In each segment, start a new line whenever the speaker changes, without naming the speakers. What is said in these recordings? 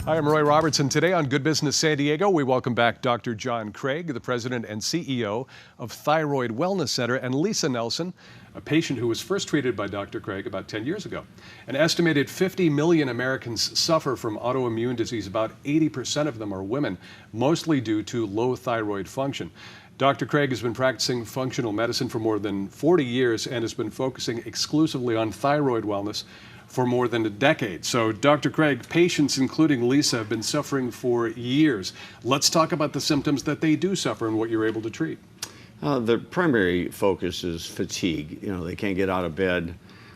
Hi, I'm Roy Robertson. Today on Good Business San Diego, we welcome back Dr. John Krage, the president and CEO of Thyroid Wellness Center, and Lisa Nelson, a patient who was first treated by Dr. Krage about 10 years ago. An estimated 50 million Americans suffer from autoimmune disease. About 80% of them are women, mostly due to low thyroid function. Dr. Krage has been practicing functional medicine for more than 40 years and has been focusing exclusively on thyroid wellness for more than a decade. So, Dr. Krage, patients, including Lisa, have been suffering for years. Let's talk about the symptoms that they do suffer and what you're able to treat.
The primary focus is fatigue. They can't get out of bed,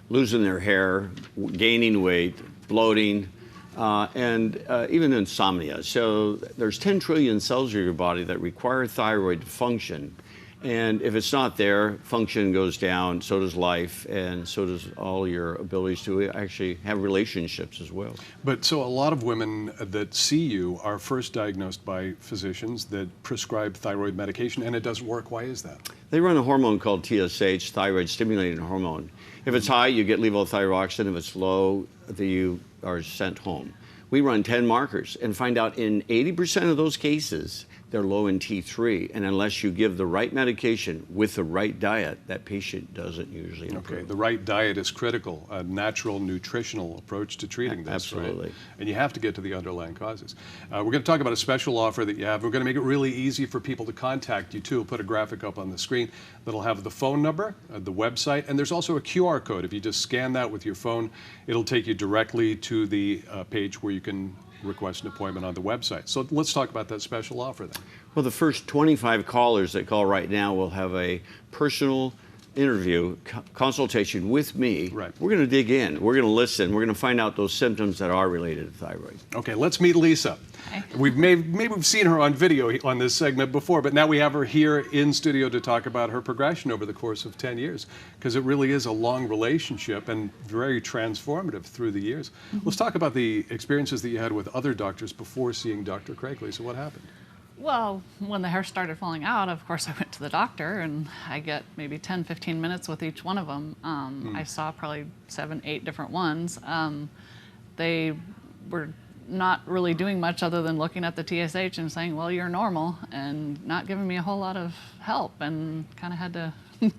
losing their hair, gaining weight, bloating, and even insomnia. So there's 10 trillion cells in your body that require thyroid to function. And if it's not there, function goes down, so does life, and so does all your abilities to actually have relationships as well.
But so a lot of women that see you are first diagnosed by physicians that prescribe thyroid medication, and it doesn't work. Why is that?
They run a hormone called TSH, thyroid stimulating hormone. If it's high, you get levothyroxine. If it's low, you are sent home. We run 10 markers and find out in 80% of those cases, they're low in T3, and unless you give the right medication with the right diet, that patient doesn't usually improve.
Okay, the right diet is critical, a natural nutritional approach to treating this.
Absolutely.
Right? And you have to get to the underlying causes. We're going to talk about a special offer that you have. We're going to make it really easy for people to contact you too. We'll put a graphic up on the screen that'll have the phone number, the website, and there's also a QR code. If you just scan that with your phone, it'll take you directly to the page where you can request an appointment on the website. So let's talk about that special offer then.
Well, the first 25 callers that call right now will have a personal interview, consultation with me.
Right.
We're going to dig in. We're going to listen. We're going to find out those symptoms that are related to thyroid.
Okay, let's meet Lisa.
Hi.
Maybe we've seen her on video on this segment before, but now we have her here in studio to talk about her progression over the course of 10 years, because it really is a long relationship and very transformative through the years. Let's talk about the experiences that you had with other doctors before seeing Dr. Krage. Lisa, what happened?
Well, when the hair started falling out, of course, I went to the doctor, and I get maybe 10, 15 minutes with each one of them. I saw probably 7, 8 different ones. They were not really doing much other than looking at the TSH and saying, well, you're normal, and not giving me a whole lot of help, and kind of had to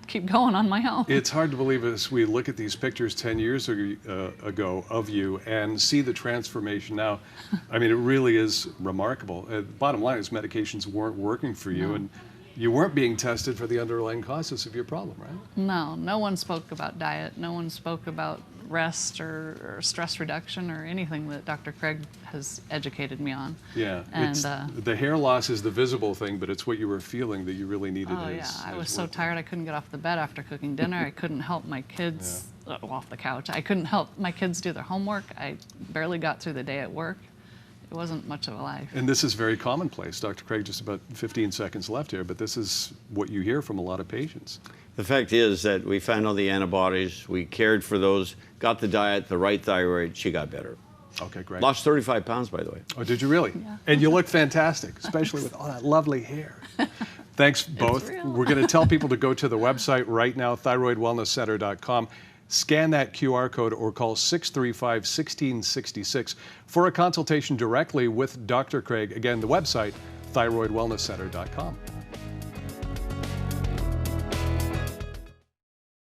keep going on my own.
It's hard to believe as we look at these pictures 10 years ago of you and see the transformation now. I mean, it really is remarkable. Bottom line is medications weren't working for you, and you weren't being tested for the underlying causes of your problem, right?
No one spoke about diet. No one spoke about rest or stress reduction or anything that Dr. Krage has educated me on.
Yeah,
and
the hair loss is the visible thing, but it's what you were feeling that you really needed.
Oh yeah, I was so tired I couldn't get off the bed after cooking dinner. I couldn't help my kids off the couch. I couldn't help my kids do their homework. I barely got through the day at work. It wasn't much of a life.
And this is very commonplace. Dr. Krage, just about 15 seconds left here, but this is what you hear from a lot of patients.
The fact is that we found all the antibodies, we cared for those, got the diet, the right thyroid, she got better.
Okay, great.
Lost 35 pounds, by the way.
Oh, did you really?
Yeah.
And you look fantastic, especially with all that lovely hair. Thanks both.
Real.
We're going to tell people to go to the website right now, thyroidwellnesscenter.com. Scan that QR code or call 635-1666 for a consultation directly with Dr. Krage. Again, the website, thyroidwellnesscenter.com.